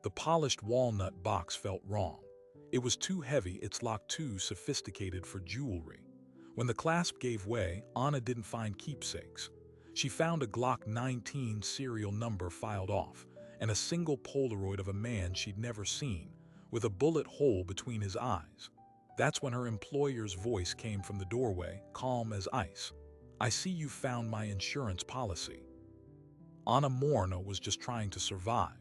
The polished walnut box felt wrong. It was too heavy, its lock too sophisticated for jewelry. When the clasp gave way, Anna didn't find keepsakes. She found a Glock 19 serial number filed off, and a single Polaroid of a man she'd never seen, with a bullet hole between his eyes. That's when her employer's voice came from the doorway, calm as ice. "I see you found my insurance policy." Ana Moreno was just trying to survive.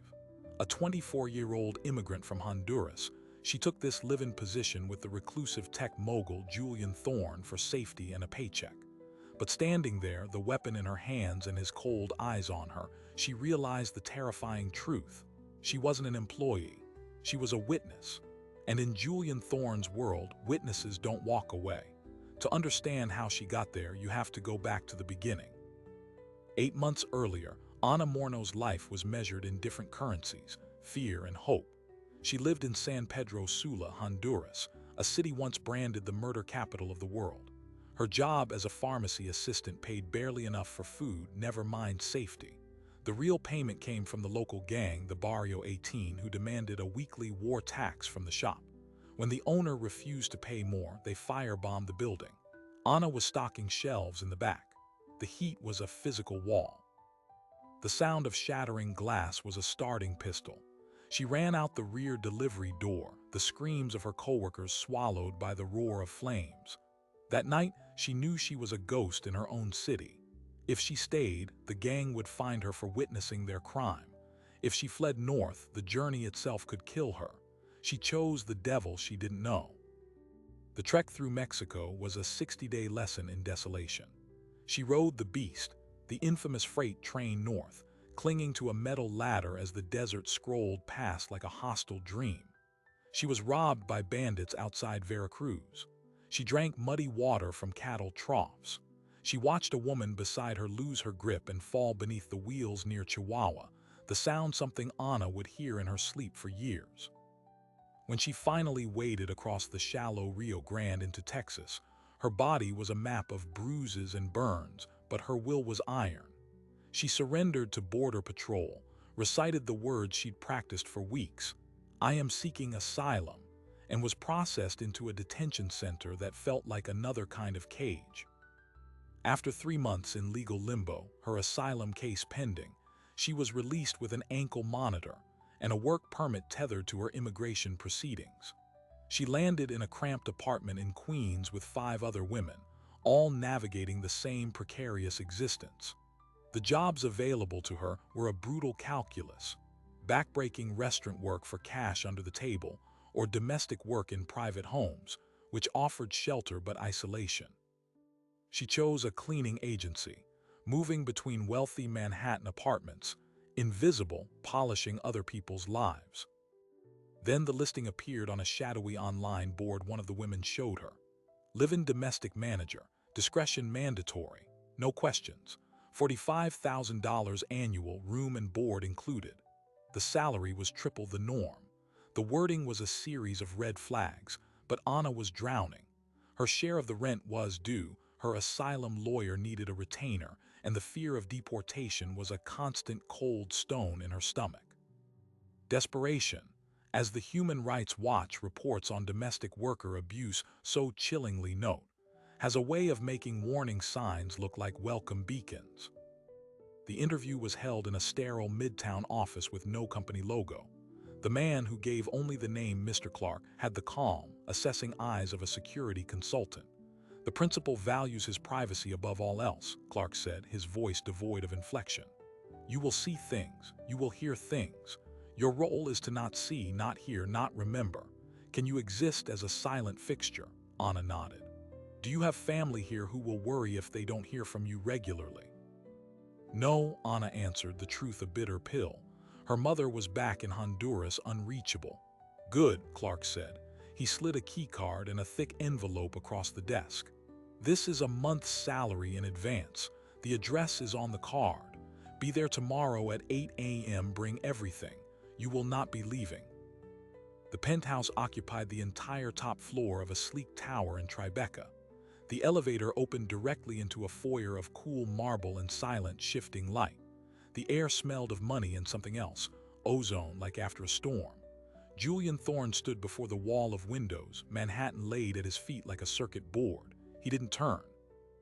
A 24-year-old immigrant from Honduras, she took this live-in position with the reclusive tech mogul Julian Thorne for safety and a paycheck. But standing there, the weapon in her hands and his cold eyes on her, she realized the terrifying truth. She wasn't an employee. She was a witness. And in Julian Thorne's world, witnesses don't walk away. To understand how she got there, you have to go back to the beginning. 8 months earlier, Ana Moreno's life was measured in different currencies, fear and hope. She lived in San Pedro Sula, Honduras, a city once branded the murder capital of the world. Her job as a pharmacy assistant paid barely enough for food, never mind safety. The real payment came from the local gang, the Barrio 18, who demanded a weekly war tax from the shop. When the owner refused to pay more, they firebombed the building. Ana was stocking shelves in the back. The heat was a physical wall. The sound of shattering glass was a starting pistol. She ran out the rear delivery door, the screams of her coworkers swallowed by the roar of flames. That night, she knew she was a ghost in her own city. If she stayed, the gang would find her for witnessing their crime. If she fled north, the journey itself could kill her. She chose the devil she didn't know. The trek through Mexico was a 60-day lesson in desolation. She rode the beast, the infamous freight train north, clinging to a metal ladder as the desert scrolled past like a hostile dream. She was robbed by bandits outside Veracruz. She drank muddy water from cattle troughs. She watched a woman beside her lose her grip and fall beneath the wheels near Chihuahua, the sound something Ana would hear in her sleep for years. When she finally waded across the shallow Rio Grande into Texas, her body was a map of bruises and burns, but her will was iron. She surrendered to Border Patrol, recited the words she'd practiced for weeks, "I am seeking asylum," and was processed into a detention center that felt like another kind of cage. After 3 months in legal limbo, her asylum case pending, she was released with an ankle monitor and a work permit tethered to her immigration proceedings. She landed in a cramped apartment in Queens with 5 other women, all navigating the same precarious existence. The jobs available to her were a brutal calculus: backbreaking restaurant work for cash under the table, or domestic work in private homes, which offered shelter but isolation. She chose a cleaning agency, moving between wealthy Manhattan apartments, invisible, polishing other people's lives. Then the listing appeared on a shadowy online board one of the women showed her. Live-in domestic manager, discretion mandatory, no questions, $45,000 annual, room and board included. The salary was triple the norm. The wording was a series of red flags, but Ana was drowning. Her share of the rent was due, her asylum lawyer needed a retainer, and the fear of deportation was a constant cold stone in her stomach. Desperation, as the Human Rights Watch reports on domestic worker abuse so chillingly note, has a way of making warning signs look like welcome beacons. The interview was held in a sterile midtown office with no company logo. The man, who gave only the name Mr. Clark, had the calm, assessing eyes of a security consultant. "The principal values his privacy above all else," Clark said, his voice devoid of inflection. "You will see things. You will hear things. Your role is to not see, not hear, not remember. Can you exist as a silent fixture?" Ana nodded. "Do you have family here who will worry if they don't hear from you regularly?" "No," Ana answered, the truth a bitter pill. Her mother was back in Honduras, unreachable. "Good," Clark said. He slid a keycard and a thick envelope across the desk. "This is a month's salary in advance. The address is on the card. Be there tomorrow at 8 a.m. Bring everything. You will not be leaving." The penthouse occupied the entire top floor of a sleek tower in Tribeca. The elevator opened directly into a foyer of cool marble and silent, shifting light. The air smelled of money and something else, ozone like after a storm. Julian Thorne stood before the wall of windows, Manhattan laid at his feet like a circuit board. He didn't turn.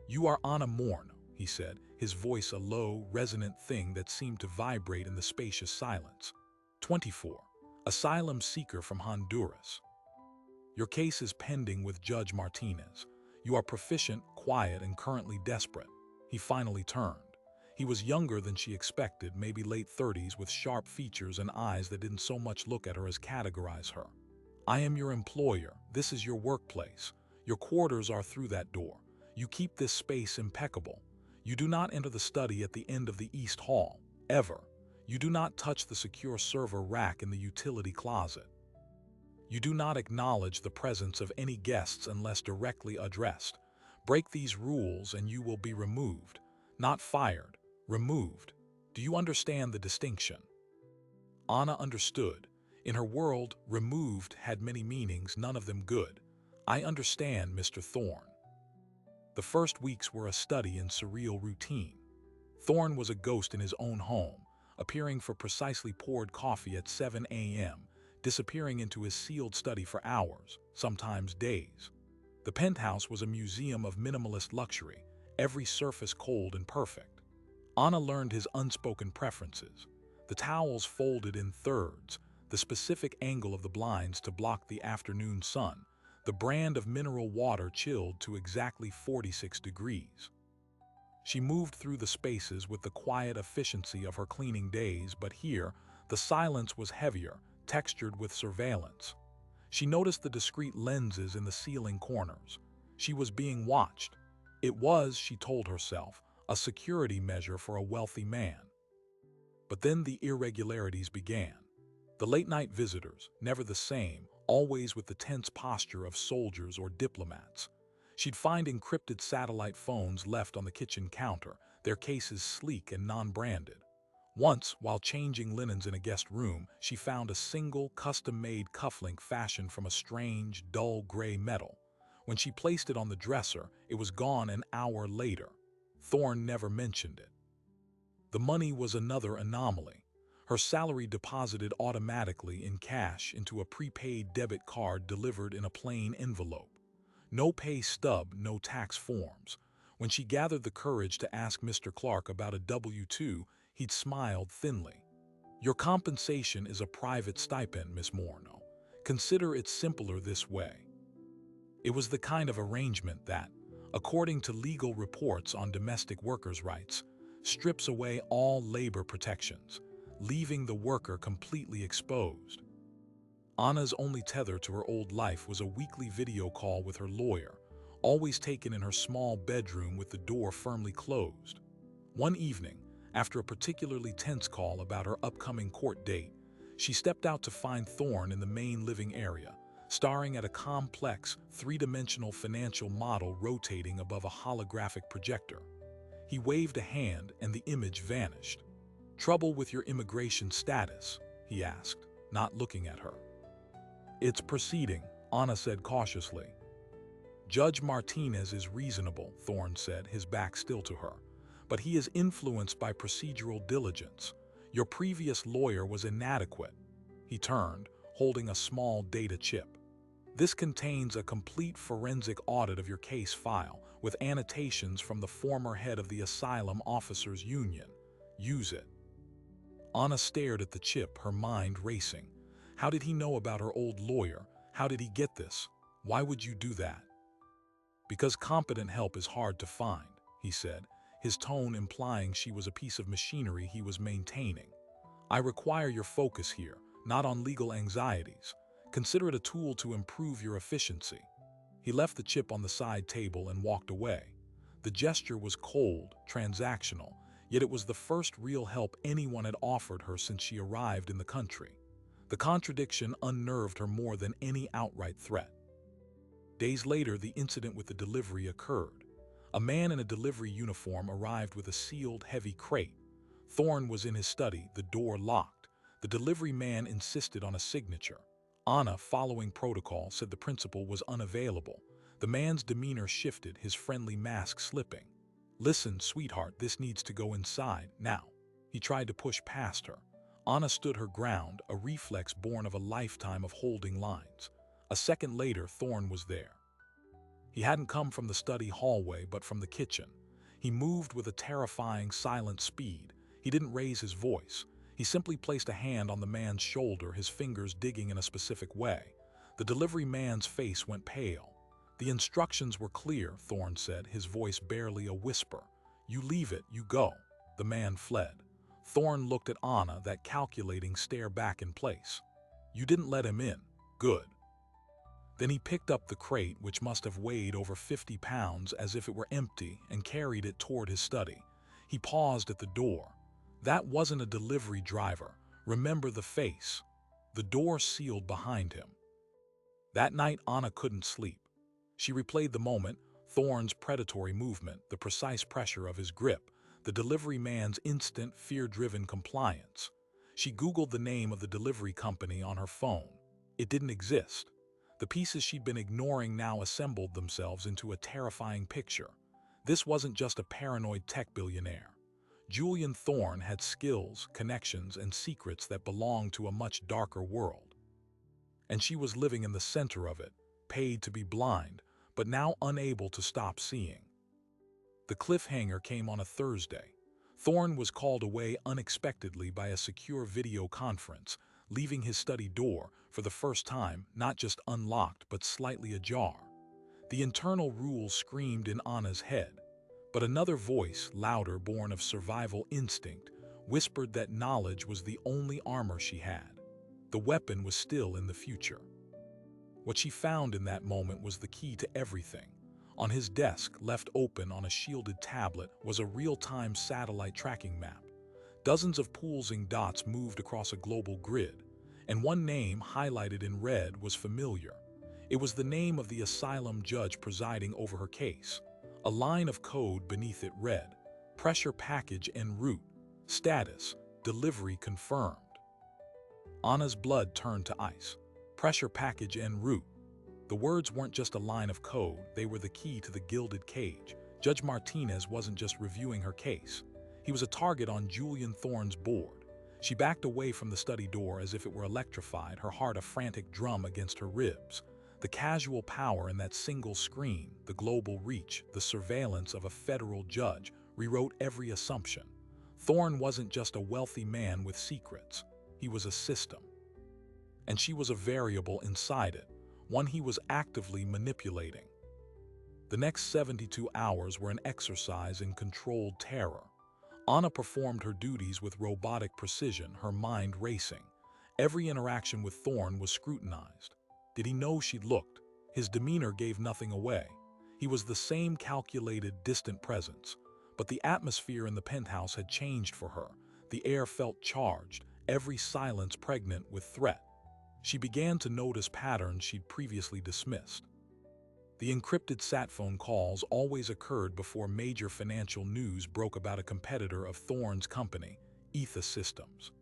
"You are Anna Morno," he said, his voice a low, resonant thing that seemed to vibrate in the spacious silence. 24. Asylum seeker from Honduras. Your case is pending with Judge Martinez. You are proficient, quiet, and currently desperate. He finally turned. He was younger than she expected, maybe late 30s, with sharp features and eyes that didn't so much look at her as categorize her. "I am your employer. This is your workplace. Your quarters are through that door. You keep this space impeccable. You do not enter the study at the end of the East Hall, ever. You do not touch the secure server rack in the utility closet. You do not acknowledge the presence of any guests unless directly addressed. Break these rules and you will be removed. Not fired, removed. Do you understand the distinction?" Anna understood. In her world, removed had many meanings, none of them good. "I understand, Mr. Thorne." The first weeks were a study in surreal routine. Thorne was a ghost in his own home, appearing for precisely poured coffee at 7 a.m., disappearing into his sealed study for hours, sometimes days. The penthouse was a museum of minimalist luxury, every surface cold and perfect. Anna learned his unspoken preferences. The towels folded in thirds, the specific angle of the blinds to block the afternoon sun, the brand of mineral water chilled to exactly 46 degrees. She moved through the spaces with the quiet efficiency of her cleaning days, but here, the silence was heavier, textured with surveillance. She noticed the discreet lenses in the ceiling corners. She was being watched. It was, she told herself, a security measure for a wealthy man. But then the irregularities began. The late-night visitors, never the same, always with the tense posture of soldiers or diplomats. She'd find encrypted satellite phones left on the kitchen counter, their cases sleek and non-branded. Once, while changing linens in a guest room, she found a single, custom-made cufflink fashioned from a strange, dull gray metal. When she placed it on the dresser, it was gone an hour later. Thorne never mentioned it. The money was another anomaly. Her salary deposited automatically in cash into a prepaid debit card delivered in a plain envelope. No pay stub, no tax forms. When she gathered the courage to ask Mr. Clark about a W-2, he'd smiled thinly. "Your compensation is a private stipend, Miss Morno. Consider it simpler this way." It was the kind of arrangement that, according to legal reports on domestic workers' rights, strips away all labor protections, leaving the worker completely exposed. Anna's only tether to her old life was a weekly video call with her lawyer, always taken in her small bedroom with the door firmly closed. One evening, after a particularly tense call about her upcoming court date, she stepped out to find Thorne in the main living area, staring at a complex, three-dimensional financial model rotating above a holographic projector. He waved a hand and the image vanished. "Trouble with your immigration status?" he asked, not looking at her. "It's proceeding," Anna said cautiously. "Judge Martinez is reasonable," Thorne said, his back still to her. "But he is influenced by procedural diligence. Your previous lawyer was inadequate." He turned, holding a small data chip. "This contains a complete forensic audit of your case file, with annotations from the former head of the Asylum Officers Union. Use it." Anna stared at the chip, her mind racing. How did he know about her old lawyer? How did he get this? Why would you do that? "Because competent help is hard to find," he said, his tone implying she was a piece of machinery he was maintaining. "I require your focus here, not on legal anxieties. Consider it a tool to improve your efficiency." He left the chip on the side table and walked away. The gesture was cold, transactional, yet it was the first real help anyone had offered her since she arrived in the country. The contradiction unnerved her more than any outright threat. Days later, the incident with the delivery occurred. A man in a delivery uniform arrived with a sealed, heavy crate. Thorne was in his study, the door locked. The delivery man insisted on a signature. Anna, following protocol, said the principal was unavailable. The man's demeanor shifted, his friendly mask slipping. "Listen, sweetheart, this needs to go inside, now." He tried to push past her. Anna stood her ground, a reflex born of a lifetime of holding lines. A second later, Thorne was there. He hadn't come from the study hallway, but from the kitchen. He moved with a terrifying, silent speed. He didn't raise his voice. He simply placed a hand on the man's shoulder, his fingers digging in a specific way. The delivery man's face went pale. "The instructions were clear," Thorne said, his voice barely a whisper. "You leave it, you go." The man fled. Thorne looked at Anna, that calculating stare back in place. "You didn't let him in. Good." Then he picked up the crate, which must have weighed over 50 pounds, as if it were empty, and carried it toward his study. He paused at the door. That wasn't a delivery driver. Remember the face. The door sealed behind him. That night, Anna couldn't sleep. She replayed the moment, Thorne's predatory movement, the precise pressure of his grip, the delivery man's instant, fear-driven compliance. She Googled the name of the delivery company on her phone. It didn't exist. The pieces she'd been ignoring now assembled themselves into a terrifying picture. This wasn't just a paranoid tech billionaire. Julian Thorne had skills, connections, and secrets that belonged to a much darker world. And she was living in the center of it, paid to be blind, but now unable to stop seeing. The cliffhanger came on a Thursday. Thorne was called away unexpectedly by a secure video conference, leaving his study door, for the first time, not just unlocked but slightly ajar. The internal rule screamed in Anna's head, but another voice, louder, born of survival instinct, whispered that knowledge was the only armor she had. The weapon was still in the future. What she found in that moment was the key to everything. On his desk, left open on a shielded tablet, was a real-time satellite tracking map. Dozens of pulsing dots moved across a global grid, and one name, highlighted in red, was familiar. It was the name of the asylum judge presiding over her case. A line of code beneath it read, "Pressure package en route. Status, delivery confirmed." Anna's blood turned to ice. Pressure package en route. The words weren't just a line of code, they were the key to the gilded cage. Judge Martinez wasn't just reviewing her case. He was a target on Julian Thorne's board. She backed away from the study door as if it were electrified, her heart a frantic drum against her ribs. The casual power in that single screen, the global reach, the surveillance of a federal judge, rewrote every assumption. Thorne wasn't just a wealthy man with secrets. He was a system. And she was a variable inside it, one he was actively manipulating. The next 72 hours were an exercise in controlled terror. Anna performed her duties with robotic precision, her mind racing. Every interaction with Thorne was scrutinized. Did he know she'd looked? His demeanor gave nothing away. He was the same calculated, distant presence. But the atmosphere in the penthouse had changed for her. The air felt charged, every silence pregnant with threat. She began to notice patterns she'd previously dismissed. The encrypted sat phone calls always occurred before major financial news broke about a competitor of Thorne's company, Etha Systems.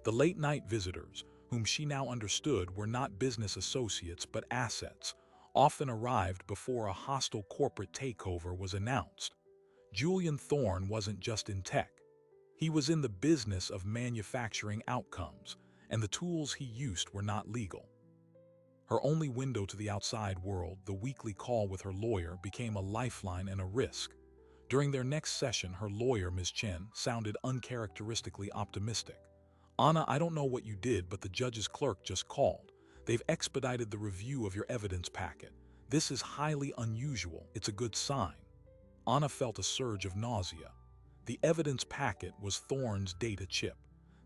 The late-night visitors, whom she now understood were not business associates but assets, often arrived before a hostile corporate takeover was announced. Julian Thorne wasn't just in tech. He was in the business of manufacturing outcomes, and the tools he used were not legal. Her only window to the outside world, the weekly call with her lawyer, became a lifeline and a risk. During their next session, her lawyer, Ms. Chen, sounded uncharacteristically optimistic. "Anna, I don't know what you did, but the judge's clerk just called. They've expedited the review of your evidence packet. This is highly unusual. It's a good sign." Anna felt a surge of nausea. The evidence packet was Thorne's data chip.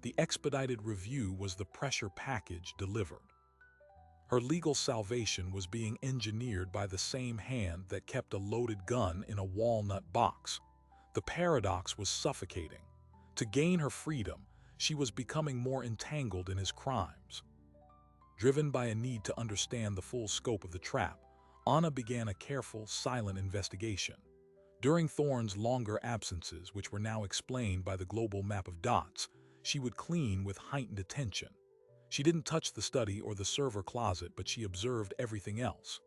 The expedited review was the pressure package delivered. Her legal salvation was being engineered by the same hand that kept a loaded gun in a walnut box. The paradox was suffocating. To gain her freedom, she was becoming more entangled in his crimes. Driven by a need to understand the full scope of the trap, Anna began a careful, silent investigation. During Thorne's longer absences, which were now explained by the global map of dots, she would clean with heightened attention. She didn't touch the study or the server closet, but she observed everything else.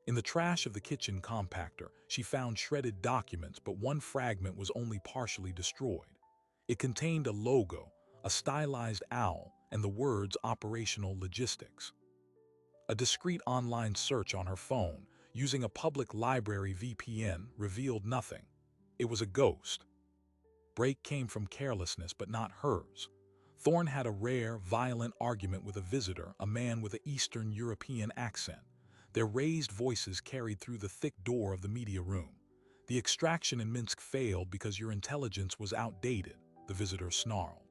In the trash of the kitchen compactor, she found shredded documents, but one fragment was only partially destroyed. It contained a logo, a stylized owl, and the words operational logistics. A discreet online search on her phone, using a public library VPN, revealed nothing. It was a ghost. Break came from carelessness, but not hers. Thorne had a rare, violent argument with a visitor, a man with an Eastern European accent. Their raised voices carried through the thick door of the media room. The extraction in Minsk failed because your intelligence was outdated, the visitor snarled.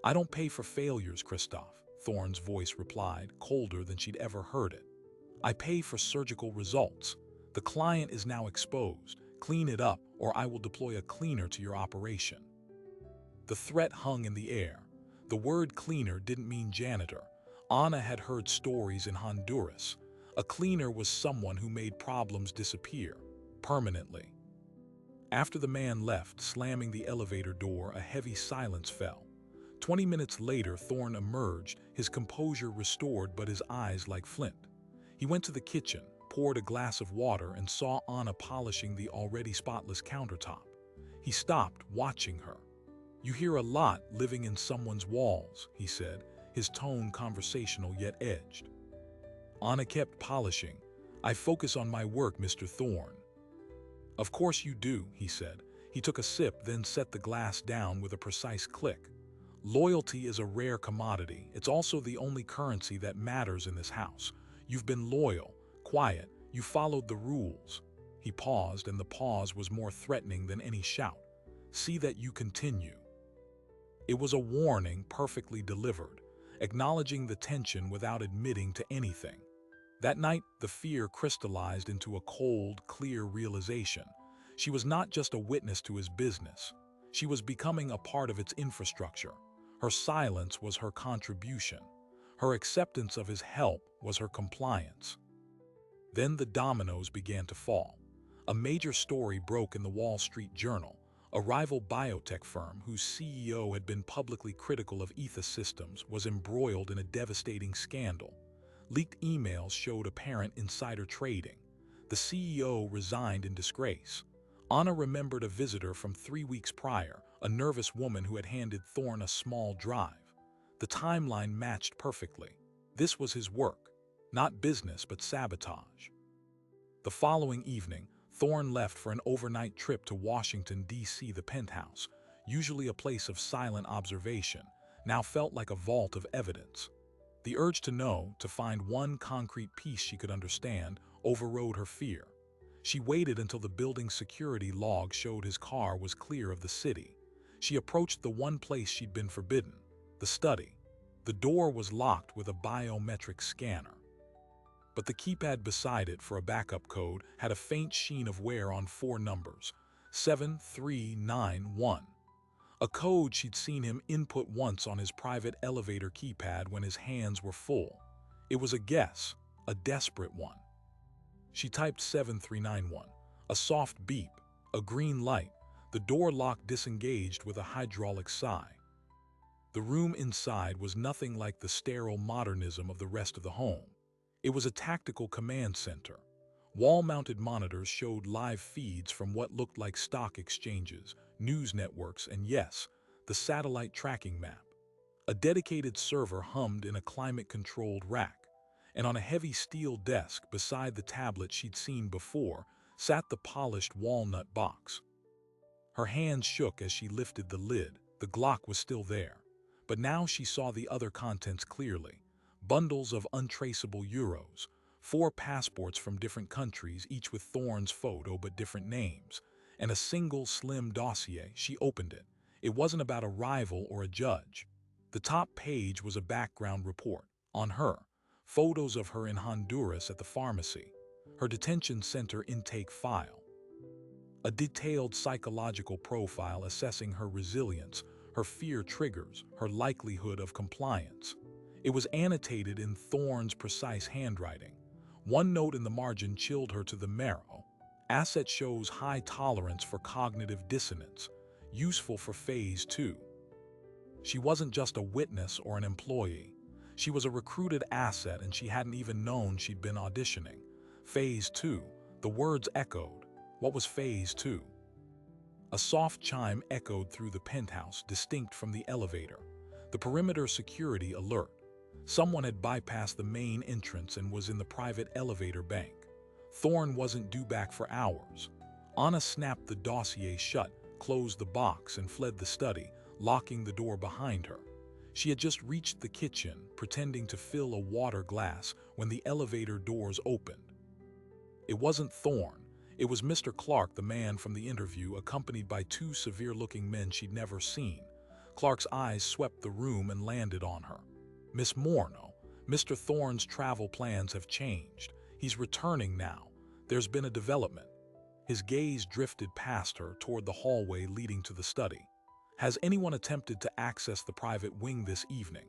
I don't pay for failures, Christoph, Thorne's voice replied, colder than she'd ever heard it. I pay for surgical results. The client is now exposed. Clean it up, or I will deploy a cleaner to your operation. The threat hung in the air. The word cleaner didn't mean janitor. Anna had heard stories in Honduras. A cleaner was someone who made problems disappear, permanently. After the man left, slamming the elevator door, a heavy silence fell. 20 minutes later, Thorne emerged, his composure restored but his eyes like flint. He went to the kitchen, poured a glass of water, and saw Anna polishing the already spotless countertop. He stopped, watching her. You hear a lot living in someone's walls, he said, his tone conversational yet edged. Anna kept polishing. I focus on my work, Mr. Thorne. Of course you do, he said. He took a sip, then set the glass down with a precise click. Loyalty is a rare commodity. It's also the only currency that matters in this house. You've been loyal, quiet, you followed the rules. He paused, and the pause was more threatening than any shout. See that you continue. It was a warning perfectly delivered, acknowledging the tension without admitting to anything. That night, the fear crystallized into a cold, clear realization. She was not just a witness to his business. She was becoming a part of its infrastructure. Her silence was her contribution. Her acceptance of his help was her compliance. Then the dominoes began to fall. A major story broke in the Wall Street Journal. A rival biotech firm whose CEO had been publicly critical of Ethos Systems was embroiled in a devastating scandal. Leaked emails showed apparent insider trading. The CEO resigned in disgrace. Anna remembered a visitor from 3 weeks prior, a nervous woman who had handed Thorne a small drive. The timeline matched perfectly. This was his work, not business but sabotage. The following evening, Thorne left for an overnight trip to Washington, D.C. The penthouse, usually a place of silent observation, now felt like a vault of evidence. The urge to know, to find one concrete piece she could understand, overrode her fear. She waited until the building's security log showed his car was clear of the city. She approached the one place she'd been forbidden, the study. The door was locked with a biometric scanner. But the keypad beside it for a backup code had a faint sheen of wear on 4 numbers, 7391. A code she'd seen him input once on his private elevator keypad when his hands were full. It was a guess, a desperate one. She typed 7391, a soft beep, a green light, the door lock disengaged with a hydraulic sigh. The room inside was nothing like the sterile modernism of the rest of the home. It was a tactical command center. Wall-mounted monitors showed live feeds from what looked like stock exchanges, news networks, and yes, the satellite tracking map. A dedicated server hummed in a climate-controlled rack, and on a heavy steel desk beside the tablet she'd seen before sat the polished walnut box. Her hands shook as she lifted the lid. The Glock was still there, but now she saw the other contents clearly. Bundles of untraceable euros, 4 passports from different countries, each with Thorne's photo but different names, and a single slim dossier. She opened it. It wasn't about a rival or a judge. The top page was a background report. On her, photos of her in Honduras at the pharmacy, her detention center intake file, a detailed psychological profile assessing her resilience, her fear triggers, her likelihood of compliance. It was annotated in Thorne's precise handwriting. One note in the margin chilled her to the marrow. Asset shows high tolerance for cognitive dissonance, useful for Phase 2. She wasn't just a witness or an employee. She was a recruited asset, and she hadn't even known she'd been auditioning. Phase 2. The words echoed. What was Phase 2? A soft chime echoed through the penthouse, distinct from the elevator. The perimeter security alert. Someone had bypassed the main entrance and was in the private elevator bank. Thorne wasn't due back for hours. Anna snapped the dossier shut, closed the box, and fled the study, locking the door behind her. She had just reached the kitchen, pretending to fill a water glass, when the elevator doors opened. It wasn't Thorne. It was Mr. Clark, the man from the interview, accompanied by two severe-looking men she'd never seen. Clark's eyes swept the room and landed on her. "Miss Morno, Mr. Thorne's travel plans have changed. He's returning now. There's been a development." His gaze drifted past her toward the hallway leading to the study. "Has anyone attempted to access the private wing this evening?"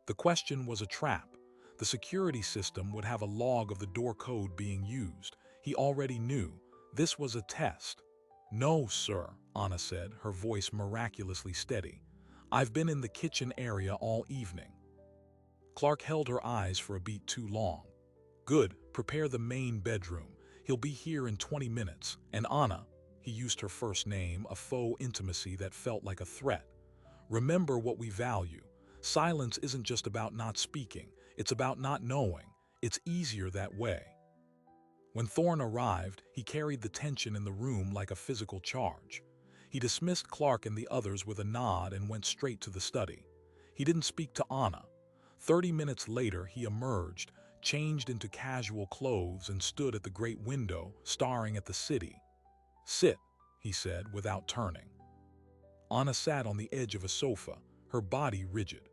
The question was a trap. The security system would have a log of the door code being used. He already knew. This was a test. "No, sir," Anna said, her voice miraculously steady. "I've been in the kitchen area all evening." Clark held her eyes for a beat too long. "Good, prepare the main bedroom. He'll be here in 20 minutes. And Anna," he used her first name, a faux intimacy that felt like a threat, "remember what we value. Silence isn't just about not speaking, it's about not knowing. It's easier that way." When Thorne arrived, he carried the tension in the room like a physical charge. He dismissed Clark and the others with a nod and went straight to the study. He didn't speak to Anna. 30 minutes later, he emerged, changed into casual clothes, and stood at the great window, staring at the city. "Sit," he said, without turning. Anna sat on the edge of a sofa, her body rigid.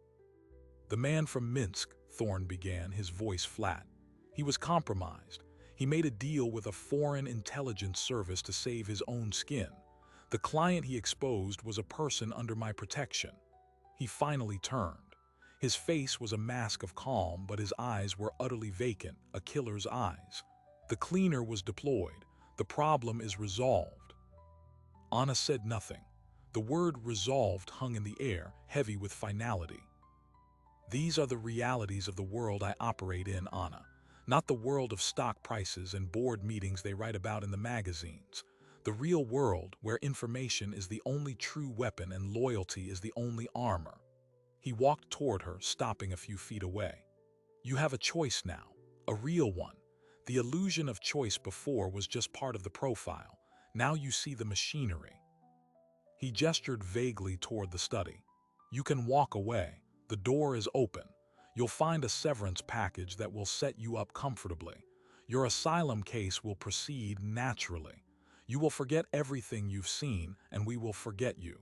"The man from Minsk," Thorne began, his voice flat. "He was compromised. He made a deal with a foreign intelligence service to save his own skin. The client he exposed was a person under my protection." He finally turned. His face was a mask of calm, but his eyes were utterly vacant, a killer's eyes. "The cleaner was deployed. The problem is resolved." Anna said nothing. The word resolved hung in the air, heavy with finality. "These are the realities of the world I operate in, Anna. Not the world of stock prices and board meetings they write about in the magazines. The real world, where information is the only true weapon and loyalty is the only armor." He walked toward her, stopping a few feet away. "You have a choice now, a real one. The illusion of choice before was just part of the profile. Now you see the machinery." He gestured vaguely toward the study. "You can walk away. The door is open. You'll find a severance package that will set you up comfortably. Your asylum case will proceed naturally. You will forget everything you've seen, and we will forget you."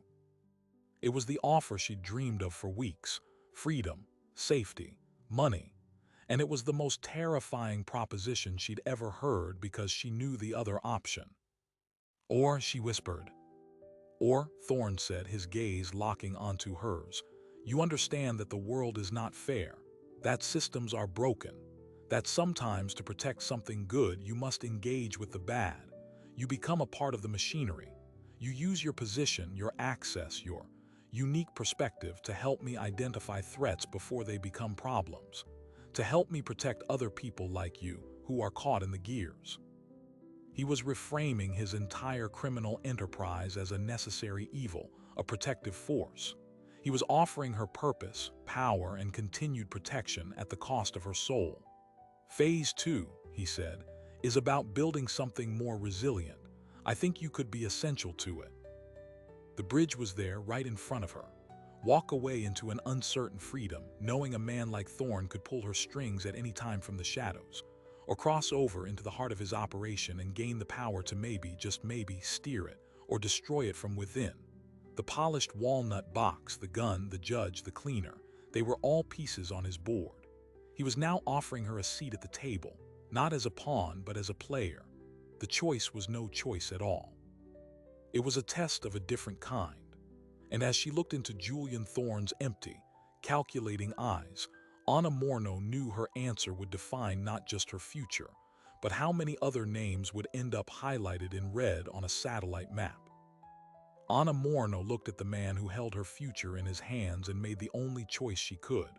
It was the offer she'd dreamed of for weeks. Freedom, safety, money. And it was the most terrifying proposition she'd ever heard because she knew the other option. "Or," she whispered. "Or," Thorne said, his gaze locking onto hers, "you understand that the world is not fair, that systems are broken, that sometimes to protect something good you must engage with the bad. You become a part of the machinery. You use your position, your access, your unique perspective to help me identify threats before they become problems, to help me protect other people like you who are caught in the gears." He was reframing his entire criminal enterprise as a necessary evil, a protective force. He was offering her purpose, power, and continued protection at the cost of her soul. "Phase 2, he said, "is about building something more resilient. I think you could be essential to it." The bridge was there, right in front of her. Walk away into an uncertain freedom, knowing a man like Thorne could pull her strings at any time from the shadows, or cross over into the heart of his operation and gain the power to maybe, just maybe, steer it or destroy it from within. The polished walnut box, the gun, the judge, the cleaner, they were all pieces on his board. He was now offering her a seat at the table, not as a pawn but as a player. The choice was no choice at all. It was a test of a different kind. And as she looked into Julian Thorne's empty, calculating eyes, Anna Morno knew her answer would define not just her future, but how many other names would end up highlighted in red on a satellite map. Anna Morno looked at the man who held her future in his hands and made the only choice she could.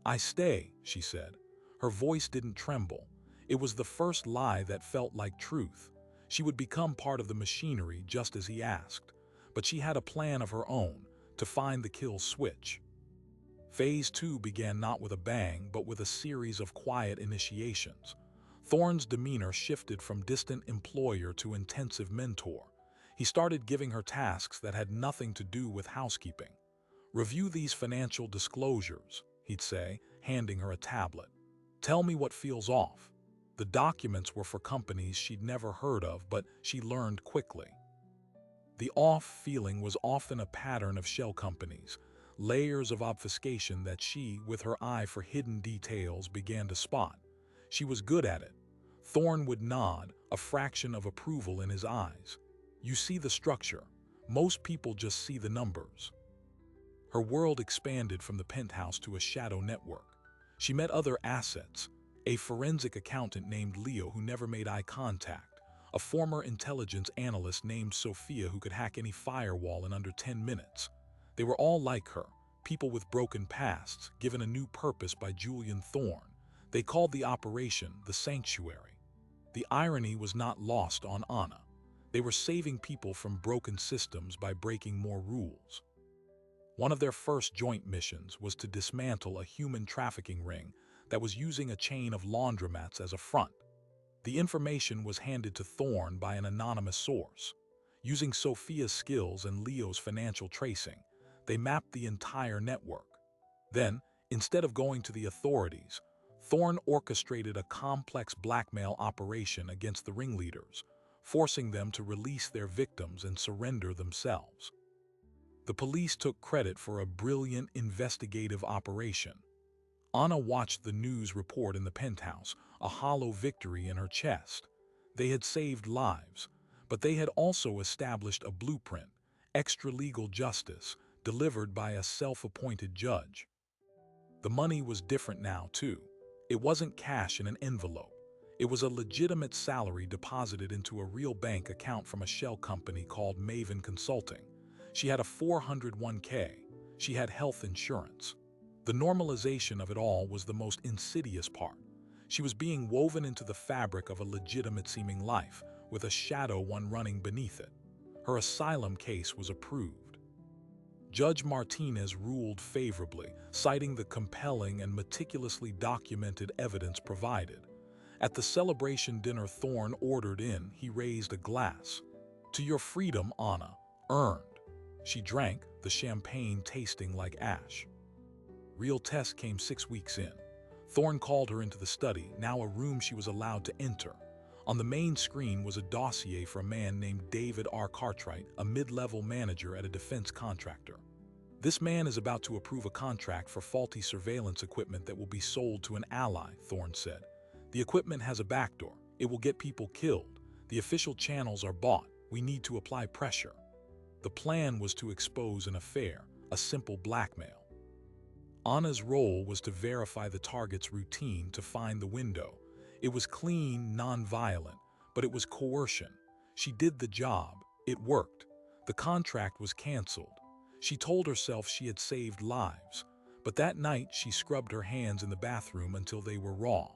"I stay," she said. Her voice didn't tremble. It was the first lie that felt like truth. She would become part of the machinery just as he asked, but she had a plan of her own, to find the kill switch. Phase 2 began not with a bang, but with a series of quiet initiations. Thorne's demeanor shifted from distant employer to intensive mentor. He started giving her tasks that had nothing to do with housekeeping. "Review these financial disclosures," he'd say, handing her a tablet. "Tell me what feels off." The documents were for companies she'd never heard of, but she learned quickly. The off feeling was often a pattern of shell companies, layers of obfuscation that she, with her eye for hidden details, began to spot. She was good at it. Thorne would nod, a fraction of approval in his eyes. "You see the structure. Most people just see the numbers." Her world expanded from the penthouse to a shadow network. She met other assets: a forensic accountant named Leo who never made eye contact, a former intelligence analyst named Sophia who could hack any firewall in under 10 minutes. They were all like her, people with broken pasts, given a new purpose by Julian Thorne. They called the operation the Sanctuary. The irony was not lost on Anna. They were saving people from broken systems by breaking more rules. One of their first joint missions was to dismantle a human trafficking ring that was using a chain of laundromats as a front. The information was handed to Thorne by an anonymous source. Using Sophia's skills and Leo's financial tracing, they mapped the entire network. Then, instead of going to the authorities, Thorne orchestrated a complex blackmail operation against the ringleaders, forcing them to release their victims and surrender themselves. The police took credit for a brilliant investigative operation. Anna watched the news report in the penthouse, a hollow victory in her chest. They had saved lives, but they had also established a blueprint, extra-legal justice, delivered by a self-appointed judge. The money was different now, too. It wasn't cash in an envelope. It was a legitimate salary deposited into a real bank account from a shell company called Maven Consulting. She had a 401k. She had health insurance. The normalization of it all was the most insidious part. She was being woven into the fabric of a legitimate-seeming life, with a shadow one running beneath it. Her asylum case was approved. Judge Martinez ruled favorably, citing the compelling and meticulously documented evidence provided. At the celebration dinner Thorne ordered in, he raised a glass. "To your freedom, Anna, earned." She drank, the champagne tasting like ash. Real test came 6 weeks in. Thorne called her into the study, now a room she was allowed to enter. On the main screen was a dossier for a man named David R. Cartwright, a mid-level manager at a defense contractor. "This man is about to approve a contract for faulty surveillance equipment that will be sold to an ally," Thorne said. "The equipment has a backdoor. It will get people killed. The official channels are bought. We need to apply pressure." The plan was to expose an affair, a simple blackmail. Anna's role was to verify the target's routine, to find the window. It was clean, non-violent, but it was coercion. She did the job. It worked. The contract was canceled. She told herself she had saved lives, but that night she scrubbed her hands in the bathroom until they were raw.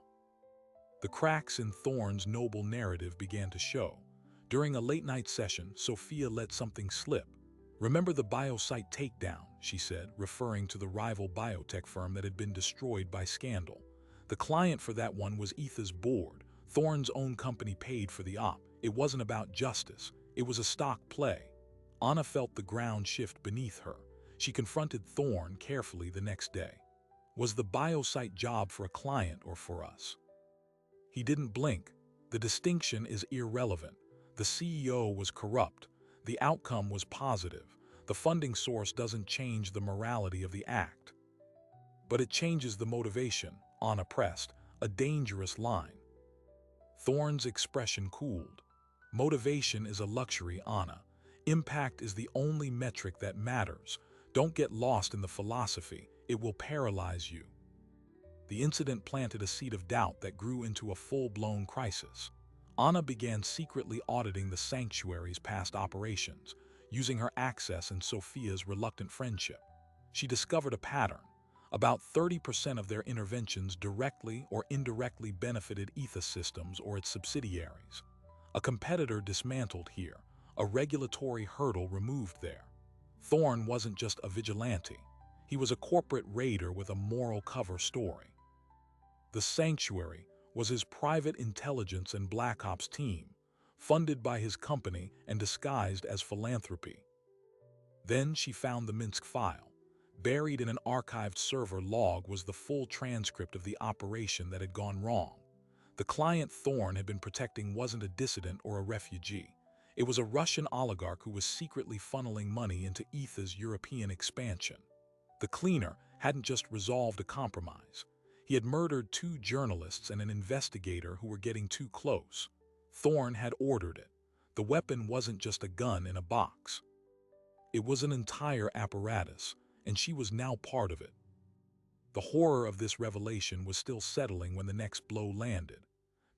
The cracks in Thorne's noble narrative began to show. During a late-night session, Sophia let something slip. "Remember the biosite takedown," she said, referring to the rival biotech firm that had been destroyed by scandal. "The client for that one was Etha's board. Thorne's own company paid for the op. It wasn't about justice. It was a stock play." Anna felt the ground shift beneath her. She confronted Thorne carefully the next day. "Was the biosite job for a client or for us?" He didn't blink. "The distinction is irrelevant. The CEO was corrupt. The outcome was positive. The funding source doesn't change the morality of the act." "But it changes the motivation," Anna pressed, a dangerous line. Thorne's expression cooled. "Motivation is a luxury, Anna. Impact is the only metric that matters. Don't get lost in the philosophy. It will paralyze you." The incident planted a seed of doubt that grew into a full-blown crisis. Anna began secretly auditing the sanctuary's past operations, using her access and Sophia's reluctant friendship. She discovered a pattern. About 30% of their interventions directly or indirectly benefited Etha Systems or its subsidiaries. A competitor dismantled here, a regulatory hurdle removed there. Thorne wasn't just a vigilante. He was a corporate raider with a moral cover story. The Sanctuary was his private intelligence and Black Ops team, funded by his company and disguised as philanthropy. Then she found the Minsk file. Buried in an archived server log was the full transcript of the operation that had gone wrong. The client Thorne had been protecting wasn't a dissident or a refugee. It was a Russian oligarch who was secretly funneling money into ETHA's European expansion. The cleaner hadn't just resolved a compromise. He had murdered 2 journalists and an investigator who were getting too close. Thorne had ordered it. The weapon wasn't just a gun in a box. It was an entire apparatus, and she was now part of it. The horror of this revelation was still settling when the next blow landed.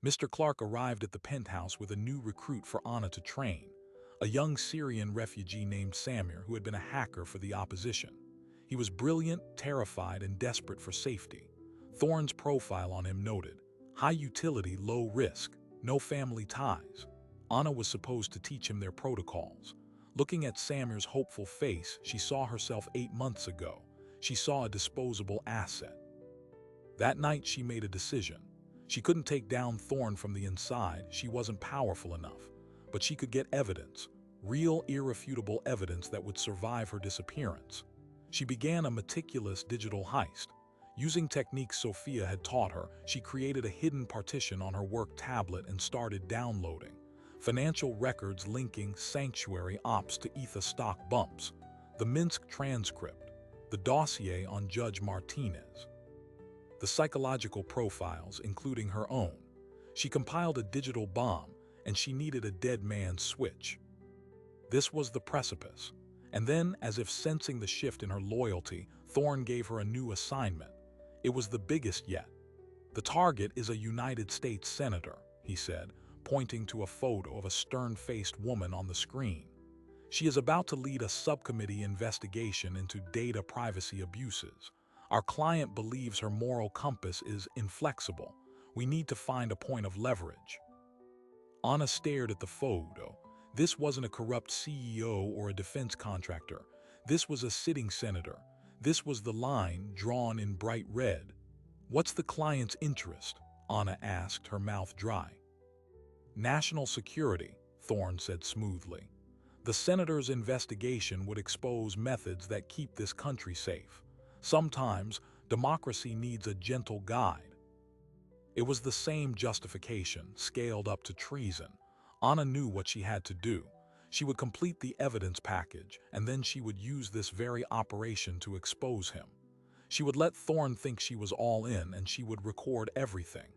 Mr. Clark arrived at the penthouse with a new recruit for Anna to train, a young Syrian refugee named Samir who had been a hacker for the opposition. He was brilliant, terrified, and desperate for safety. Thorne's profile on him noted, high utility, low risk, no family ties. Anna was supposed to teach him their protocols. Looking at Samir's hopeful face, she saw herself 8 months ago. She saw a disposable asset. That night she made a decision. She couldn't take down Thorne from the inside, she wasn't powerful enough. But she could get evidence, real irrefutable evidence that would survive her disappearance. She began a meticulous digital heist. Using techniques Sophia had taught her, she created a hidden partition on her work tablet and started downloading financial records linking Sanctuary ops to ETHA stock bumps, the Minsk transcript, the dossier on Judge Martinez, the psychological profiles, including her own. She compiled a digital bomb, and she needed a dead man's switch. This was the precipice. And then, as if sensing the shift in her loyalty, Thorne gave her a new assignment. It was the biggest yet. The target is a United States senator, he said, pointing to a photo of a stern-faced woman on the screen. She is about to lead a subcommittee investigation into data privacy abuses. Our client believes her moral compass is inflexible. We need to find a point of leverage. Anna stared at the photo. This wasn't a corrupt CEO or a defense contractor. This was a sitting senator. This was the line drawn in bright red. What's the client's interest? Anna asked, her mouth dry. National security, Thorne said smoothly. The senator's investigation would expose methods that keep this country safe. Sometimes, democracy needs a gentle guide. It was the same justification, scaled up to treason. Anna knew what she had to do. She would complete the evidence package, and then she would use this very operation to expose him. She would let Thorne think she was all in, and she would record everything.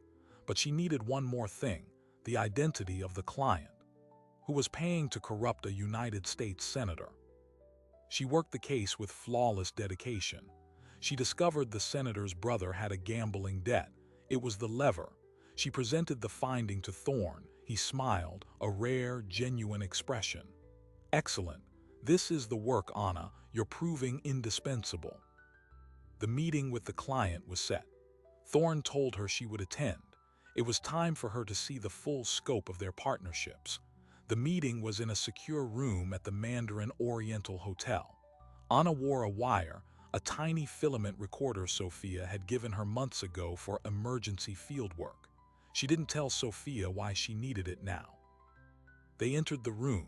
But she needed one more thing, the identity of the client, who was paying to corrupt a United States senator. She worked the case with flawless dedication. She discovered the senator's brother had a gambling debt. It was the lever. She presented the finding to Thorne. He smiled, a rare, genuine expression. Excellent. This is the work, Anna. You're proving indispensable. The meeting with the client was set. Thorne told her she would attend. It was time for her to see the full scope of their partnerships. The meeting was in a secure room at the Mandarin Oriental Hotel. Anna wore a wire, a tiny filament recorder Sophia had given her months ago for emergency fieldwork. She didn't tell Sophia why she needed it now. They entered the room,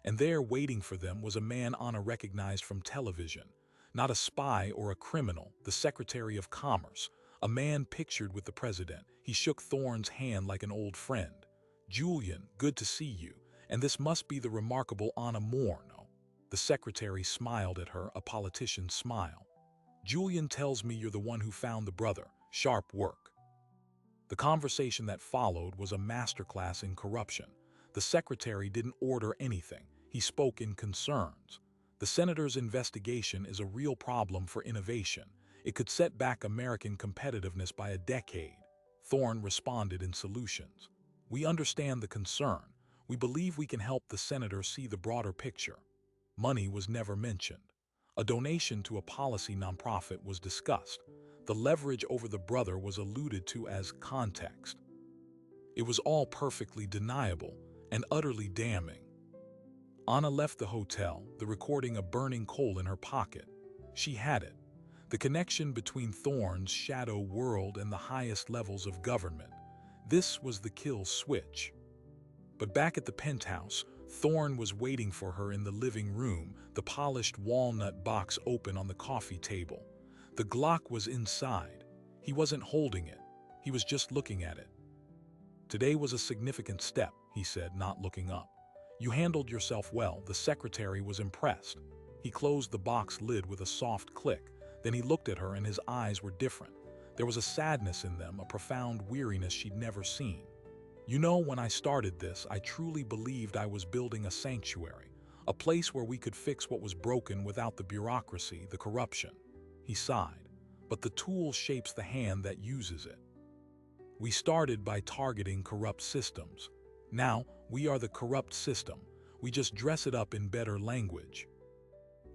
and there waiting for them was a man Anna recognized from television. Not a spy or a criminal, the Secretary of Commerce, a man pictured with the president. He shook Thorne's hand like an old friend. Julian, good to see you, and this must be the remarkable Anna Morno. The secretary smiled at her, a politician's smile. Julian tells me you're the one who found the brother. Sharp work. The conversation that followed was a masterclass in corruption. The secretary didn't order anything. He spoke in concerns. The senator's investigation is a real problem for innovation. It could set back American competitiveness by a decade. Thorne responded in solutions. We understand the concern. We believe we can help the senator see the broader picture. Money was never mentioned. A donation to a policy nonprofit was discussed. The leverage over the brother was alluded to as context. It was all perfectly deniable and utterly damning. Anna left the hotel, the recording a burning coal in her pocket. She had it. The connection between Thorne's shadow world and the highest levels of government. This was the kill switch. But back at the penthouse, Thorne was waiting for her in the living room, the polished walnut box open on the coffee table. The Glock was inside. He wasn't holding it. He was just looking at it. "Today was a significant step," he said, not looking up. "You handled yourself well." The secretary was impressed. He closed the box lid with a soft click. Then he looked at her and his eyes were different. There was a sadness in them, a profound weariness she'd never seen. "You know, when I started this, I truly believed I was building a sanctuary, a place where we could fix what was broken without the bureaucracy, the corruption." He sighed. "But the tool shapes the hand that uses it. We started by targeting corrupt systems. Now, we are the corrupt system. We just dress it up in better language."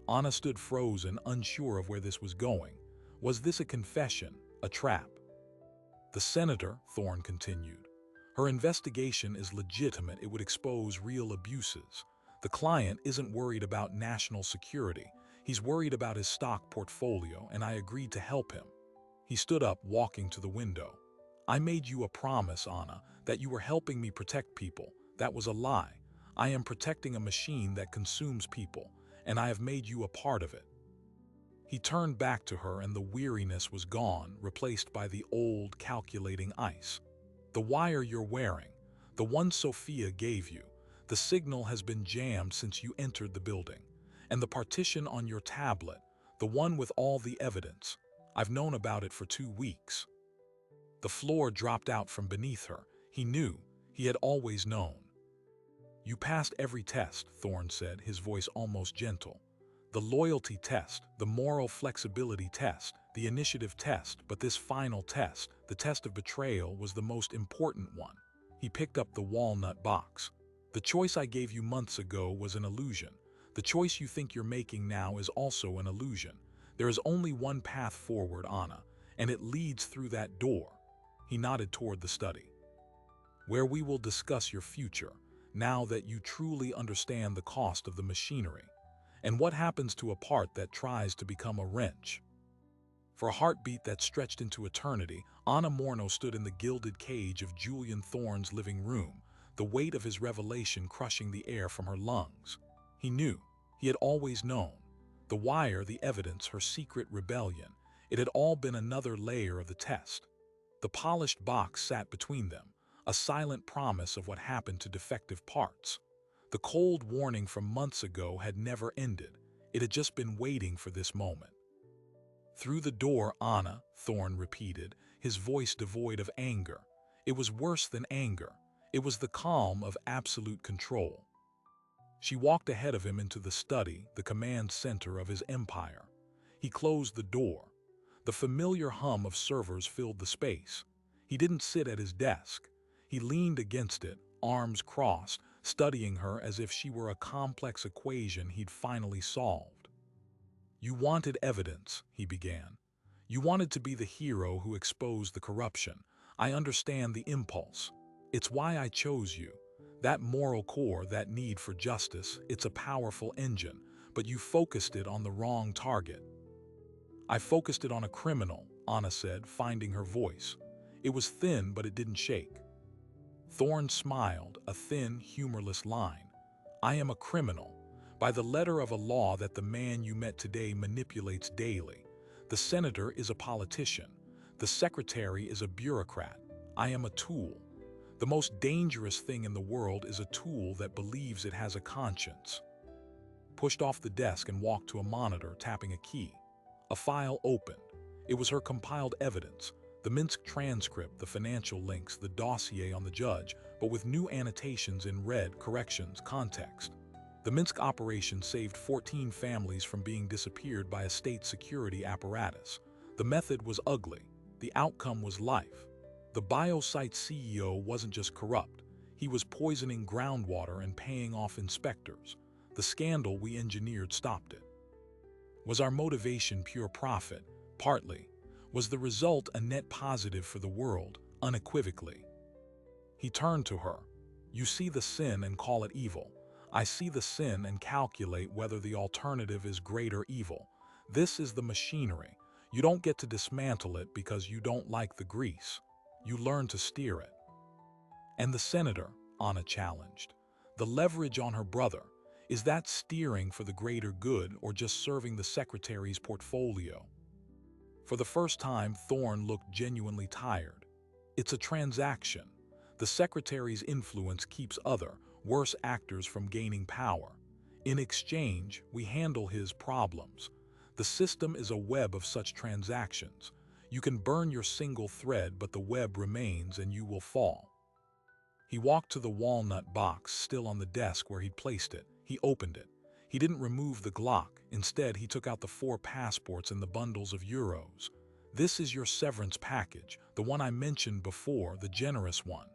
Anna stood frozen, unsure of where this was going. Was this a confession, a trap? "The senator," Thorne continued. "Her investigation is legitimate. It would expose real abuses. The client isn't worried about national security. He's worried about his stock portfolio, and I agreed to help him." He stood up, walking to the window. "I made you a promise, Anna, that you were helping me protect people. That was a lie. I am protecting a machine that consumes people, and I have made you a part of it." He turned back to her and the weariness was gone, replaced by the old, calculating ice. "The wire you're wearing, the one Sophia gave you, the signal has been jammed since you entered the building. And the partition on your tablet, the one with all the evidence, I've known about it for 2 weeks." The floor dropped out from beneath her. He knew. He had always known. "You passed every test," Thorne said, his voice almost gentle. "The loyalty test, the moral flexibility test, the initiative test, but this final test, the test of betrayal, was the most important one." He picked up the walnut box. "The choice I gave you months ago was an illusion. The choice you think you're making now is also an illusion. There is only one path forward, Anna, and it leads through that door." He nodded toward the study. "Where we will discuss your future, now that you truly understand the cost of the machinery, and what happens to a part that tries to become a wrench." For a heartbeat that stretched into eternity, Anna Morno stood in the gilded cage of Julian Thorne's living room, the weight of his revelation crushing the air from her lungs. He knew. He had always known. The wire, the evidence, her secret rebellion, it had all been another layer of the test. The polished box sat between them, a silent promise of what happened to defective parts. The cold warning from months ago had never ended. It had just been waiting for this moment. "Through the door, Anna," Thorne repeated, his voice devoid of anger. It was worse than anger. It was the calm of absolute control. She walked ahead of him into the study, the command center of his empire. He closed the door. The familiar hum of servers filled the space. He didn't sit at his desk. He leaned against it, arms crossed, studying her as if she were a complex equation he'd finally solved. "You wanted evidence," he began. "You wanted to be the hero who exposed the corruption. I understand the impulse. It's why I chose you. That moral core, that need for justice, it's a powerful engine, but you focused it on the wrong target." "I focused it on a criminal," Anna said, finding her voice. It was thin, but it didn't shake. Thorne smiled, a thin, humorless line. "I am a criminal, by the letter of a law that the man you met today manipulates daily. The senator is a politician. The secretary is a bureaucrat. I am a tool. The most dangerous thing in the world is a tool that believes it has a conscience." Pushed off the desk and walked to a monitor, tapping a key. A file opened. It was her compiled evidence, the Minsk transcript, the financial links, the dossier on the judge, but with new annotations in red, corrections, context. The Minsk operation saved 14 families from being disappeared by a state security apparatus. The method was ugly. The outcome was life. The biosite CEO wasn't just corrupt. He was poisoning groundwater and paying off inspectors. The scandal we engineered stopped it. Was our motivation pure profit? Partly. Was the result a net positive for the world? Unequivocally. He turned to her. "You see the sin and call it evil. I see the sin and calculate whether the alternative is greater evil. This is the machinery. You don't get to dismantle it because you don't like the grease. You learn to steer it. And the senator, Anna challenged. The leverage on her brother, is that steering for the greater good or just serving the secretary's portfolio? For the first time, Thorne looked genuinely tired. It's a transaction. The secretary's influence keeps other, worse actors from gaining power. In exchange, we handle his problems. The system is a web of such transactions. You can burn your single thread, but the web remains and you will fall. He walked to the walnut box still on the desk where he'd placed it. He opened it. He didn't remove the Glock. Instead, he took out the 4 passports and the bundles of euros. This is your severance package, the one I mentioned before, the generous one.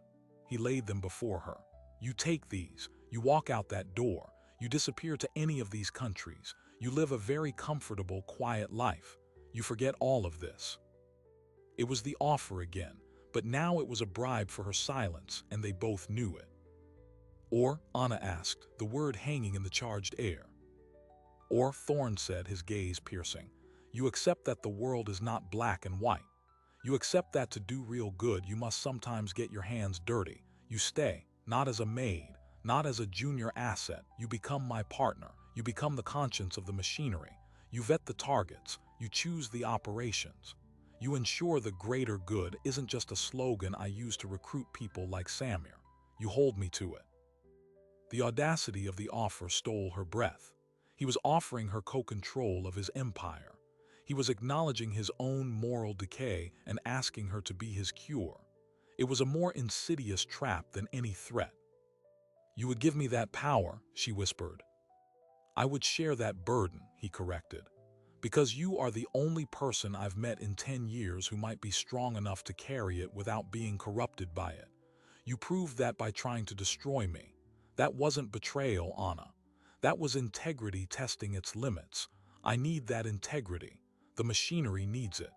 He laid them before her. You take these. You walk out that door. You disappear to any of these countries. You live a very comfortable, quiet life. You forget all of this. It was the offer again, but now it was a bribe for her silence, and they both knew it. Or, Anna asked, the word hanging in the charged air. Or, Thorne said, his gaze piercing, you accept that the world is not black and white. You accept that to do real good you must sometimes get your hands dirty. You stay, not as a maid, not as a junior asset. You become my partner. You become the conscience of the machinery. You vet the targets. You choose the operations. You ensure the greater good isn't just a slogan I use to recruit people like Samir. You hold me to it. The audacity of the offer stole her breath. He was offering her co-control of his empire. He was acknowledging his own moral decay and asking her to be his cure. It was a more insidious trap than any threat. You would give me that power, she whispered. I would share that burden, he corrected. Because you are the only person I've met in 10 years who might be strong enough to carry it without being corrupted by it. You proved that by trying to destroy me. That wasn't betrayal, Anna. That was integrity testing its limits. I need that integrity. The machinery needs it.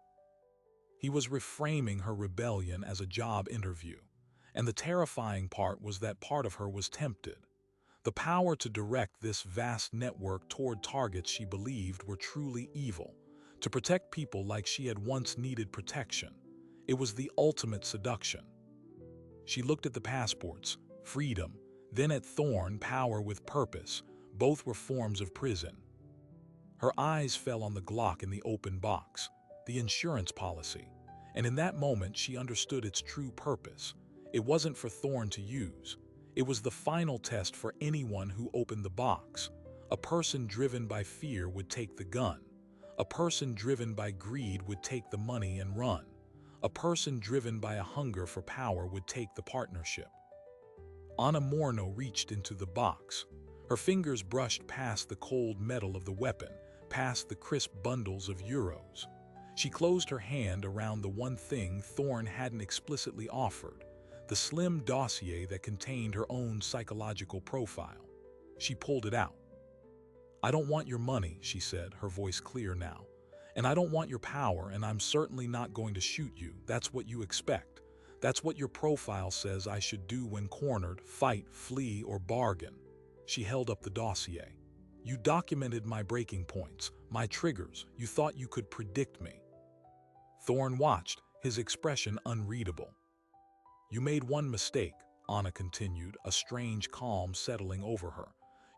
He was reframing her rebellion as a job interview. And the terrifying part was that part of her was tempted. The power to direct this vast network toward targets she believed were truly evil, to protect people like she had once needed protection. It was the ultimate seduction. She looked at the passports, freedom, then at Thorne, power with purpose. Both were forms of prison. Her eyes fell on the Glock in the open box, the insurance policy, and in that moment she understood its true purpose. It wasn't for Thorne to use. It was the final test for anyone who opened the box. A person driven by fear would take the gun. A person driven by greed would take the money and run. A person driven by a hunger for power would take the partnership. Anna Morno reached into the box. Her fingers brushed past the cold metal of the weapon, past the crisp bundles of euros. She closed her hand around the one thing Thorne hadn't explicitly offered, the slim dossier that contained her own psychological profile. She pulled it out. I don't want your money, she said, her voice clear now. And I don't want your power, and I'm certainly not going to shoot you. That's what you expect. That's what your profile says I should do when cornered, fight, flee, or bargain. She held up the dossier. You documented my breaking points, my triggers. You thought you could predict me. Thorne watched, his expression unreadable. You made one mistake, Anna continued, a strange calm settling over her.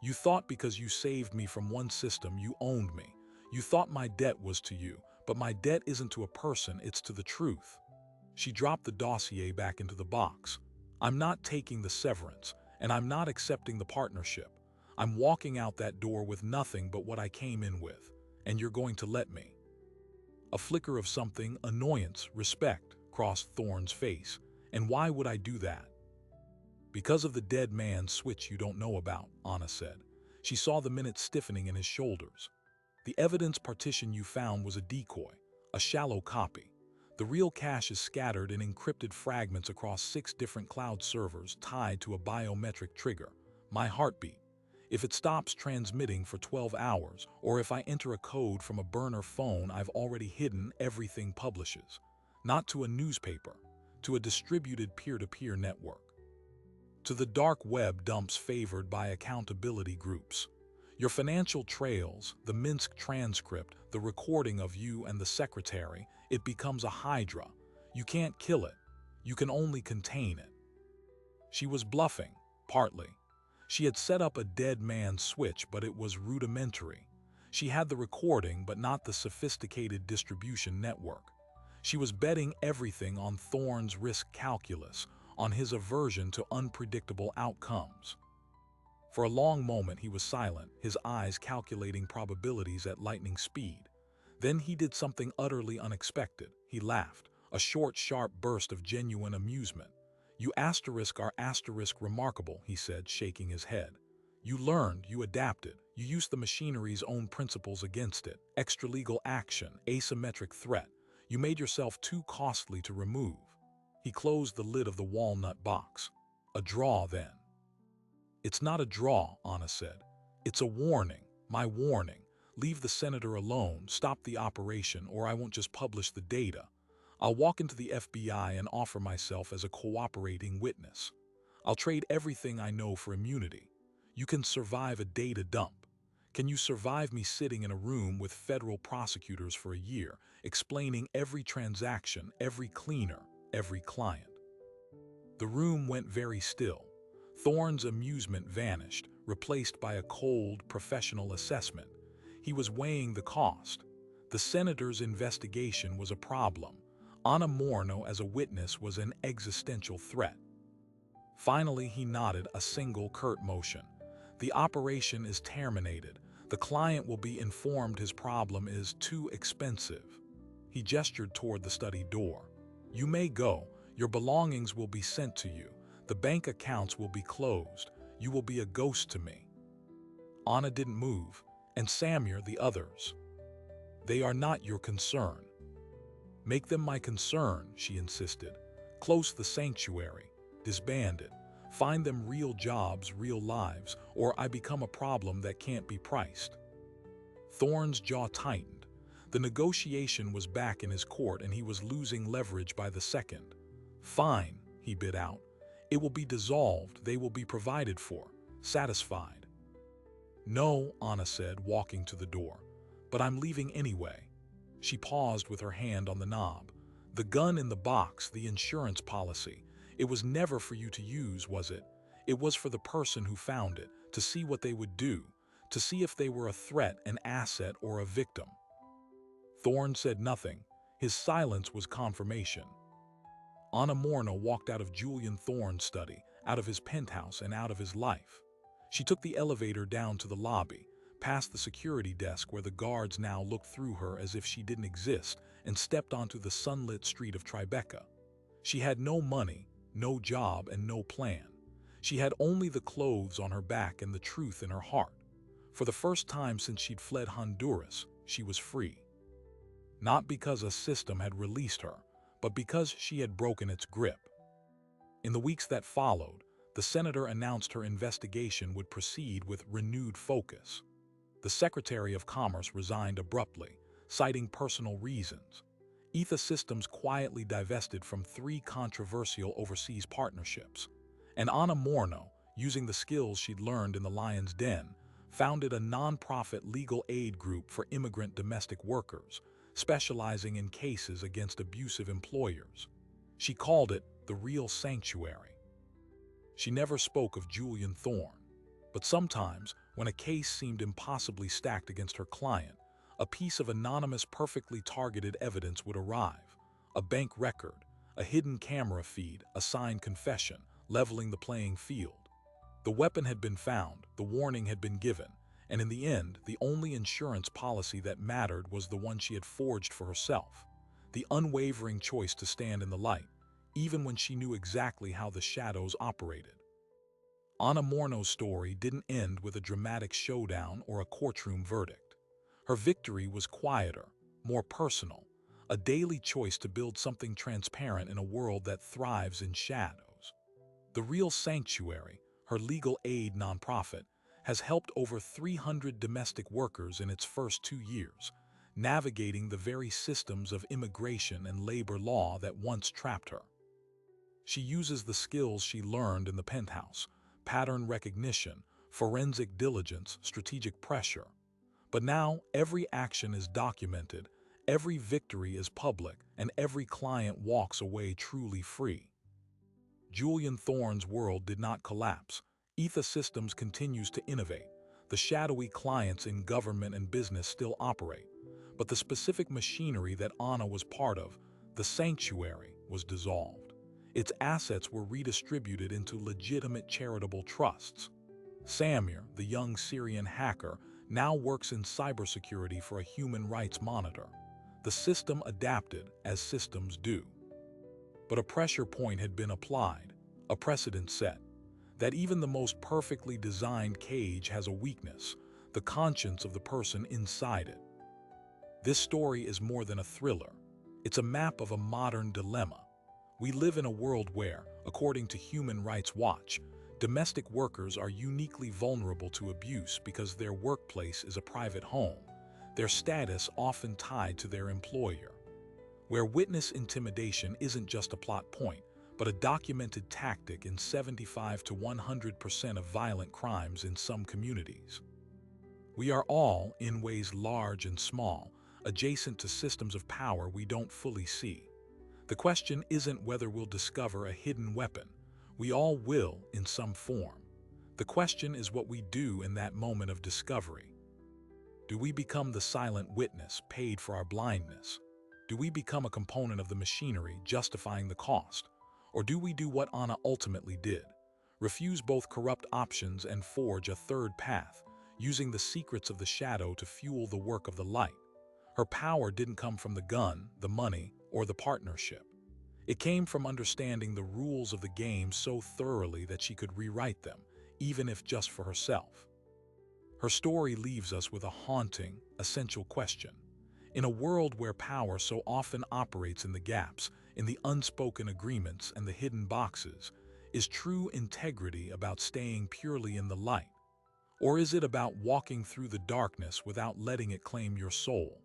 You thought because you saved me from one system, you owned me. You thought my debt was to you, but my debt isn't to a person, it's to the truth. She dropped the dossier back into the box. I'm not taking the severance, and I'm not accepting the partnership. I'm walking out that door with nothing but what I came in with, and you're going to let me. A flicker of something, annoyance, respect, crossed Thorne's face. And why would I do that? Because of the dead man's switch you don't know about, Anna said. She saw the minutes stiffening in his shoulders. The evidence partition you found was a decoy, a shallow copy. The real cache is scattered in encrypted fragments across 6 different cloud servers tied to a biometric trigger, my heartbeat. If it stops transmitting for 12 hours, or if I enter a code from a burner phone I've already hidden, everything publishes. Not to a newspaper, to a distributed peer-to-peer network. To the dark web dumps favored by accountability groups. Your financial trails, the Minsk transcript, the recording of you and the secretary, it becomes a hydra. You can't kill it. You can only contain it. She was bluffing, partly. She had set up a dead man switch, but it was rudimentary. She had the recording, but not the sophisticated distribution network. She was betting everything on Thorne's risk calculus, on his aversion to unpredictable outcomes. For a long moment he was silent, his eyes calculating probabilities at lightning speed. Then he did something utterly unexpected. He laughed, a short, sharp burst of genuine amusement. "You are remarkable," he said, shaking his head. "You learned, you adapted, you used the machinery's own principles against it. Extralegal action, asymmetric threat. You made yourself too costly to remove." He closed the lid of the walnut box. "A draw, then." "It's not a draw," Anna said. "It's a warning, my warning. Leave the senator alone, stop the operation, or I won't just publish the data. I'll walk into the FBI and offer myself as a cooperating witness. I'll trade everything I know for immunity. You can survive a data dump. Can you survive me sitting in a room with federal prosecutors for a year, explaining every transaction, every cleaner, every client?" The room went very still. Thorne's amusement vanished, replaced by a cold, professional assessment. He was weighing the cost. The senator's investigation was a problem. Anna Morno as a witness was an existential threat. Finally, he nodded, a single curt motion. "The operation is terminated. The client will be informed his problem is too expensive." He gestured toward the study door. "You may go. Your belongings will be sent to you. The bank accounts will be closed. You will be a ghost to me." Anna didn't move, and Samir, the others. "They are not your concern." "Make them my concern," she insisted. "Close the sanctuary. Disband it. Find them real jobs, real lives, or I become a problem that can't be priced." Thorne's jaw tightened. The negotiation was back in his court and he was losing leverage by the second. "Fine," he bit out. "It will be dissolved, they will be provided for. Satisfied?" "No," Anna said, walking to the door. "But I'm leaving anyway." She paused with her hand on the knob. "The gun in the box, the insurance policy. It was never for you to use, was it? It was for the person who found it, to see what they would do, to see if they were a threat, an asset, or a victim." Thorne said nothing. His silence was confirmation. Anna Morno walked out of Julian Thorne's study, out of his penthouse and out of his life. She took the elevator down to the lobby, past the security desk where the guards now looked through her as if she didn't exist, and stepped onto the sunlit street of Tribeca. She had no money, no job, and no plan. She had only the clothes on her back and the truth in her heart. For the first time since she'd fled Honduras, she was free. Not because a system had released her, but because she had broken its grip. In the weeks that followed, the senator announced her investigation would proceed with renewed focus. The Secretary of Commerce resigned abruptly, citing personal reasons. Etha Systems quietly divested from 3 controversial overseas partnerships. And Anna Morno, using the skills she'd learned in the Lion's Den, founded a non-profit legal aid group for immigrant domestic workers, specializing in cases against abusive employers. She called it the Real Sanctuary. She never spoke of Julian Thorne, but sometimes, when a case seemed impossibly stacked against her client, a piece of anonymous, perfectly targeted evidence would arrive. A bank record, a hidden camera feed, a signed confession, leveling the playing field. The weapon had been found, the warning had been given, and in the end, the only insurance policy that mattered was the one she had forged for herself. The unwavering choice to stand in the light, even when she knew exactly how the shadows operated. Anna Morno's story didn't end with a dramatic showdown or a courtroom verdict. Her victory was quieter, more personal, a daily choice to build something transparent in a world that thrives in shadows. The Real Sanctuary, her legal aid nonprofit, has helped over 300 domestic workers in its first 2 years, navigating the very systems of immigration and labor law that once trapped her. She uses the skills she learned in the penthouse, pattern recognition, forensic diligence, strategic pressure. But now every action is documented, every victory is public, and every client walks away truly free. Julian Thorne's world did not collapse. Etha Systems continues to innovate. The shadowy clients in government and business still operate. But the specific machinery that Anna was part of, the sanctuary, was dissolved. Its assets were redistributed into legitimate charitable trusts. Samir, the young Syrian hacker, now works in cybersecurity for a human rights monitor. The system adapted, as systems do. But a pressure point had been applied, a precedent set, that even the most perfectly designed cage has a weakness, the conscience of the person inside it. This story is more than a thriller. It's a map of a modern dilemma. We live in a world where, according to Human Rights Watch, domestic workers are uniquely vulnerable to abuse because their workplace is a private home, their status often tied to their employer. Where witness intimidation isn't just a plot point, but a documented tactic in 75 to 100% of violent crimes in some communities. We are all, in ways large and small, adjacent to systems of power we don't fully see. The question isn't whether we'll discover a hidden weapon. We all will in some form. The question is what we do in that moment of discovery. Do we become the silent witness paid for our blindness? Do we become a component of the machinery justifying the cost? Or do we do what Anna ultimately did? Refuse both corrupt options and forge a third path, using the secrets of the shadow to fuel the work of the light. Her power didn't come from the gun, the money, or the partnership. It came from understanding the rules of the game so thoroughly that she could rewrite them, even if just for herself. Her story leaves us with a haunting, essential question. In a world where power so often operates in the gaps, in the unspoken agreements and the hidden boxes, is true integrity about staying purely in the light? Or is it about walking through the darkness without letting it claim your soul?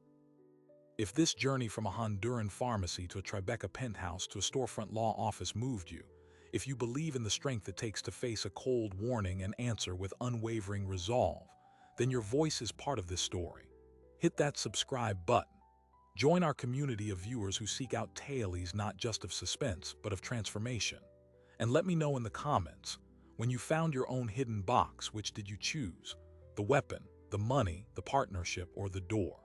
If this journey from a Honduran pharmacy to a Tribeca penthouse to a storefront law office moved you, if you believe in the strength it takes to face a cold warning and answer with unwavering resolve, then your voice is part of this story. Hit that subscribe button. Join our community of viewers who seek out tales not just of suspense, but of transformation. And let me know in the comments, when you found your own hidden box, which did you choose? The weapon, the money, the partnership, or the door?